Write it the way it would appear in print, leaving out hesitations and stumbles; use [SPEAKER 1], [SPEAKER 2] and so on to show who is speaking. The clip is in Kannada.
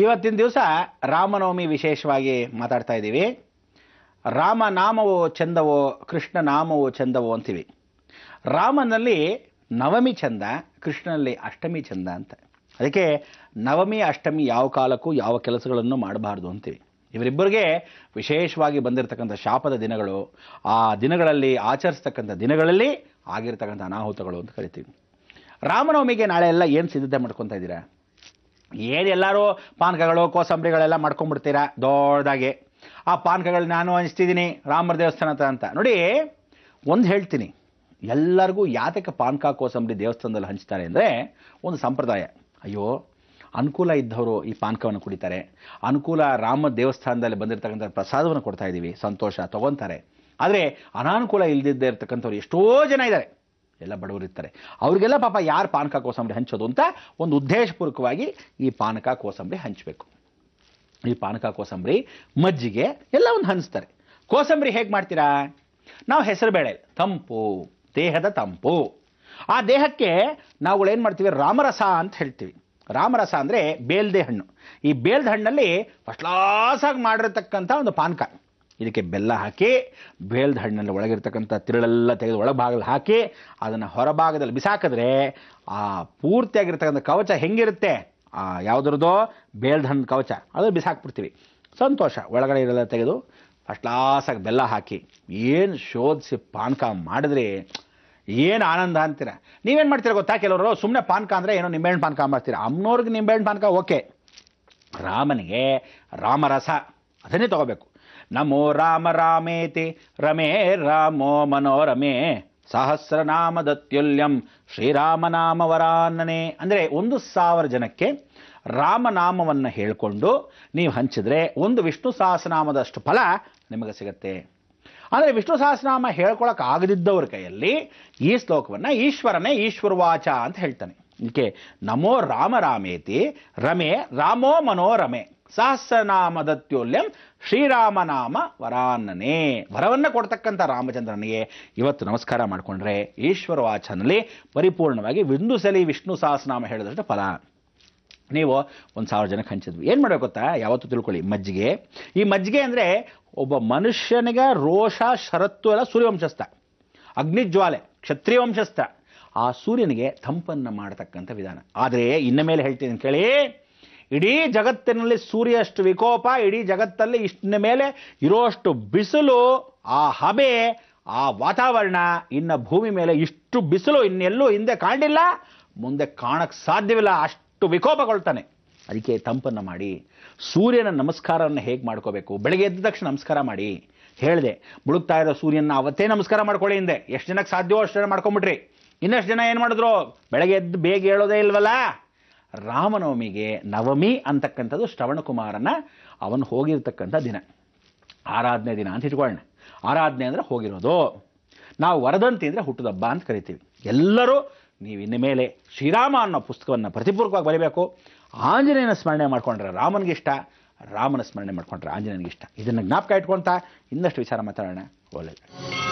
[SPEAKER 1] ಇವತ್ತಿನ ದಿವಸ ರಾಮನವಮಿ ವಿಶೇಷವಾಗಿ ಮಾತಾಡ್ತಾ ಇದ್ದೀವಿ. ರಾಮನಾಮವೋ ಚಂದವೋ ಕೃಷ್ಣ ನಾಮವೋ ಚಂದವೋ ಅಂತೀವಿ. ರಾಮನಲ್ಲಿ ನವಮಿ ಚಂದ, ಕೃಷ್ಣನಲ್ಲಿ ಅಷ್ಟಮಿ ಚಂದ ಅಂತ. ಅದಕ್ಕೆ ನವಮಿ ಅಷ್ಟಮಿ ಯಾವ ಕಾಲಕ್ಕೂ ಯಾವ ಕೆಲಸಗಳನ್ನು ಮಾಡಬಾರ್ದು ಅಂತೀವಿ. ಇವರಿಬ್ಬರಿಗೆ ವಿಶೇಷವಾಗಿ ಬಂದಿರತಕ್ಕಂಥ ಶಾಪದ ದಿನಗಳು, ಆ ದಿನಗಳಲ್ಲಿ ಆಚರಿಸ್ತಕ್ಕಂಥ ದಿನಗಳಲ್ಲಿ ಆಗಿರ್ತಕ್ಕಂಥ ಅನಾಹುತಗಳು ಅಂತ ಕರಿತೀವಿ. ರಾಮನವಮಿಗೆ ನಾಳೆ ಎಲ್ಲ ಏನು ಸಿದ್ಧತೆ ಮಾಡ್ಕೊತಾ ಇದ್ದೀರಾ? ಏನೆಲ್ಲರೂ ಪಾನಕಗಳು ಕೋಸಂಬರಿಗಳೆಲ್ಲ ಮಾಡ್ಕೊಂಡ್ಬಿಡ್ತೀರಾ ದೊಡ್ಡದಾಗೆ. ಆ ಪಾನಕಗಳು ನಾನು ಹಂಚ್ತಿದ್ದೀನಿ ರಾಮರ ದೇವಸ್ಥಾನ ಅಂತ. ನೋಡಿ, ಒಂದು ಹೇಳ್ತೀನಿ, ಎಲ್ಲರಿಗೂ ಯಾತಕ್ಕೆ ಪಾನಕ ಕೋಸಂಬರಿ ದೇವಸ್ಥಾನದಲ್ಲಿ ಹಂಚ್ತಾರೆ ಅಂದರೆ ಒಂದು ಸಂಪ್ರದಾಯ. ಅಯ್ಯೋ, ಅನುಕೂಲ ಇದ್ದವರು ಈ ಪಾನಕವನ್ನು ಕುಡಿತಾರೆ, ಅನುಕೂಲ ರಾಮ ದೇವಸ್ಥಾನದಲ್ಲಿ ಬಂದಿರತಕ್ಕಂಥ ಪ್ರಸಾದವನ್ನು ಕೊಡ್ತಾ ಇದ್ದೀವಿ, ಸಂತೋಷ ತಗೊತಾರೆ. ಆದರೆ ಅನಾನುಕೂಲ ಇಲ್ಲದಿದ್ದೇ ಇರ್ತಕ್ಕಂಥವ್ರು ಎಷ್ಟೋ ಜನ ಇದ್ದಾರೆ, ಎಲ್ಲ ಬಡವರು ಇರ್ತಾರೆ. ಅವ್ರಿಗೆಲ್ಲ ಪಾಪ ಯಾರು ಪಾನಕ ಕೋಸಂಬರಿ ಹಂಚೋದು ಅಂತ ಒಂದು ಉದ್ದೇಶಪೂರ್ವಕವಾಗಿ ಈ ಪಾನಕ ಕೋಸಂಬರಿ ಹಂಚಬೇಕು. ಈ ಪಾನಕ ಕೋಸಂಬರಿ ಮಜ್ಜಿಗೆ ಎಲ್ಲ ಒಂದು ಹಂಚ್ತಾರೆ. ಕೋಸಂಬರಿ ಹೇಗೆ ಮಾಡ್ತೀರಾ? ನಾವು ಹೆಸರುಬೇಳೆ ತಂಪು, ದೇಹದ ತಂಪು. ಆ ದೇಹಕ್ಕೆ ನಾವುಗಳೇನು ಮಾಡ್ತೀವಿ? ರಾಮರಸ ಅಂತ ಹೇಳ್ತೀವಿ. ರಾಮರಸ ಅಂದರೆ ಬೇಲ್ದೆ ಹಣ್ಣು. ಈ ಬೇಲ್ದ ಹಣ್ಣಲ್ಲಿ ಫಸ್ಟ್ ಕ್ಲಾಸಾಗಿ ಮಾಡಿರ್ತಕ್ಕಂಥ ಒಂದು ಪಾನಕ. ಇದಕ್ಕೆ ಬೆಲ್ಲ ಹಾಕಿ ಬೇಲ್ದ ಹಣ್ಣಲ್ಲಿ ಒಳಗಿರ್ತಕ್ಕಂಥ ತಿರುಳೆಲ್ಲ ತೆಗೆದು ಒಳಭಾಗದಲ್ಲಿ ಹಾಕಿ ಅದನ್ನು ಹೊರಭಾಗದಲ್ಲಿ ಬಿಸಾಕಿದ್ರೆ ಆ ಪೂರ್ತಿಯಾಗಿರ್ತಕ್ಕಂಥ ಕವಚ ಹೆಂಗಿರುತ್ತೆ, ಯಾವುದ್ರದ್ದೋ ಬೇಲ್ದ ಹಣ್ಣು ಕವಚ, ಅದು ಬಿಸಾಕ್ಬಿಡ್ತೀವಿ. ಸಂತೋಷ. ಒಳಗಡೆ ಇರೆಲ್ಲ ತೆಗೆದು ಫಸ್ಟ್ ಕ್ಲಾಸಾಗಿ ಬೆಲ್ಲ ಹಾಕಿ ಏನು ಶೋಧಿಸಿ ಪಾನಕ ಮಾಡಿದ್ರೆ ಏನು ಆನಂದ ಅಂತೀರ. ನೀವೇನು ಮಾಡ್ತೀರ ಗೊತ್ತಾ? ಕೆಲವರು ಸುಮ್ಮನೆ ಪಾನಕ ಅಂದರೆ ಏನೋ ನಿಂಬೆಹಣ್ಣು ಪಾನಕ ಮಾಡ್ತೀರ. ಅಮ್ಮನವ್ರಿಗೆ ನಿಂಬೆಹಣ್ಣು ಪಾನಕ ಓಕೆ, ರಾಮನಿಗೆ ರಾಮರಸ ಅದನ್ನೇ ತಗೋಬೇಕು. ನಮೋ ರಾಮ ರಾಮೇತಿ ರಮೇ ರಾಮೋ ಮನೋರಮೇ ಸಹಸ್ರನಾಮ ದತ್ಯುಲ್ಯಂ ಶ್ರೀರಾಮನಾಮ ವರಾನ್ನನೆ. ಅಂದರೆ 1,000 ಜನಕ್ಕೆ ರಾಮನಾಮವನ್ನು ಹೇಳಿಕೊಂಡು ನೀವು ಹಂಚಿದ್ರೆ ಒಂದು ವಿಷ್ಣು ಸಹಸ್ರನಾಮದಷ್ಟು ಫಲ ನಿಮಗೆ ಸಿಗುತ್ತೆ. ಆದರೆ ವಿಷ್ಣು ಸಹಸ್ರನಾಮ ಹೇಳ್ಕೊಳಕ್ಕೆ ಆಗದಿದ್ದವ್ರ ಕೈಯಲ್ಲಿ ಈ ಶ್ಲೋಕವನ್ನು ಈಶ್ವರನೇ ಈಶ್ವರವಾಚ ಅಂತ ಹೇಳ್ತಾನೆ. ಇದಕ್ಕೆ ನಮೋ ರಾಮ ರಾಮೇತಿ ರಮೇ ರಾಮೋ ಮನೋರಮೆ ಸಹಸ್ರನಾಮದತ್ಯೋಲ್ಯಂ ಶ್ರೀರಾಮನಾಮ ವರಾನ್ನನೆ. ವರವನ್ನು ಕೊಡ್ತಕ್ಕಂಥ ರಾಮಚಂದ್ರನಿಗೆ ಇವತ್ತು ನಮಸ್ಕಾರ ಮಾಡಿಕೊಂಡ್ರೆ ಈಶ್ವರವಾಚನಲ್ಲಿ ಪರಿಪೂರ್ಣವಾಗಿ ಒಂದು ಸಲ ವಿಷ್ಣು ಸಹಸ್ರನಾಮ ಹೇಳಿದಷ್ಟು ಫಲ. ನೀವು 1,000 ಜನಕ್ಕೆ ಹಂಚಿದ್ವಿ. ಏನು ಮಾಡಬೇಕು ಗೊತ್ತಾ? ಯಾವತ್ತೂ ತಿಳ್ಕೊಳ್ಳಿ, ಮಜ್ಜಿಗೆ. ಈ ಮಜ್ಜಿಗೆ ಅಂದರೆ ಒಬ್ಬ ಮನುಷ್ಯನಿಗೆ ರೋಷ ಷರತ್ತು ಎಲ್ಲ ಸೂರ್ಯವಂಶಸ್ಥ, ಅಗ್ನಿಜ್ವಾಲೆ ಕ್ಷತ್ರಿಯ ವಂಶಸ್ಥ. ಆ ಸೂರ್ಯನಿಗೆ ತಂಪನ್ನು ಮಾಡತಕ್ಕಂಥ ವಿಧಾನ. ಆದರೆ ಇನ್ನ ಮೇಲೆ ಹೇಳ್ತೀನಿ ಕೇಳಿ, ಇಡೀ ಜಗತ್ತಿನಲ್ಲಿ ಸೂರ್ಯ ಅಷ್ಟು ವಿಕೋಪ, ಇಡೀ ಜಗತ್ತಲ್ಲಿ ಇಷ್ಟನ ಮೇಲೆ ಇರೋಷ್ಟು ಬಿಸಿಲು, ಆ ಹಬೆ, ಆ ವಾತಾವರಣ, ಇನ್ನು ಭೂಮಿ ಮೇಲೆ ಇಷ್ಟು ಬಿಸಿಲು ಇನ್ನೆಲ್ಲೂ ಹಿಂದೆ ಕಾಣಿಲ್ಲ, ಮುಂದೆ ಕಾಣಕ್ಕೆ ಸಾಧ್ಯವಿಲ್ಲ, ಅಷ್ಟು ವಿಕೋಪಗೊಳ್ತಾನೆ. ಅದಕ್ಕೆ ತಂಪನ್ನು ಮಾಡಿ ಸೂರ್ಯನ ನಮಸ್ಕಾರವನ್ನು ಹೇಗೆ ಮಾಡ್ಕೋಬೇಕು? ಬೆಳಗ್ಗೆ ಎದ್ದ ತಕ್ಷಣ ನಮಸ್ಕಾರ ಮಾಡಿ ಹೇಳಿದೆ. ಮುಳುಗ್ತಾ ಇರೋ ಸೂರ್ಯನ ಅವತ್ತೇ ನಮಸ್ಕಾರ ಮಾಡ್ಕೊಳ್ಳಿ. ಹಿಂದೆ ಎಷ್ಟು ಜನಕ್ಕೆ ಸಾಧ್ಯವೋ ಅಷ್ಟು ಜನ ಮಾಡ್ಕೊಂಬಿಟ್ರಿ. ಇನ್ನಷ್ಟು ಜನ ಏನು ಮಾಡಿದ್ರು? ಬೆಳಗ್ಗೆ ಎದ್ದು ಬೇಗ ಹೇಳೋದೇ ಇಲ್ವಲ್ಲ. ರಾಮನವಮಿಗೆ ನವಮಿ ಅಂತಕ್ಕಂಥದ್ದು ಶ್ರವಣಕುಮಾರನ ಅವನು ಹೋಗಿರ್ತಕ್ಕಂಥ ದಿನ, ಆರಾಧನೆ ದಿನ ಅಂತ ಇಟ್ಕೊಳ್ಳೋಣ. ಆರಾಧನೆ ಅಂದರೆ ಹೋಗಿರೋದು. ನಾವು ವರದಂತಿ ಅಂದರೆ ಹುಟ್ಟುದಬ್ಬ ಅಂತ ಕರಿತೀವಿ. ಎಲ್ಲರೂ ನೀವು ಇನ್ನು ಮೇಲೆ ಶ್ರೀರಾಮ ಅನ್ನೋ ಪುಸ್ತಕವನ್ನು ಪ್ರತಿಪೂರ್ವಕವಾಗಿ ಬರೀಬೇಕು. ಆಂಜನೇಯನ ಸ್ಮರಣೆ ಮಾಡ್ಕೊಂಡ್ರೆ ರಾಮನಿಗೆ ಇಷ್ಟ, ರಾಮನ ಸ್ಮರಣೆ ಮಾಡ್ಕೊಂಡ್ರೆ ಆಂಜನೇಯನಿಗೆ ಇಷ್ಟ. ಇದನ್ನು ಜ್ಞಾಪಕ ಇಟ್ಕೊಳ್ತಾ ಇನ್ನಷ್ಟು ವಿಚಾರ ಮಾತಾಡೋಣ. ಒಳ್ಳೆಯದು.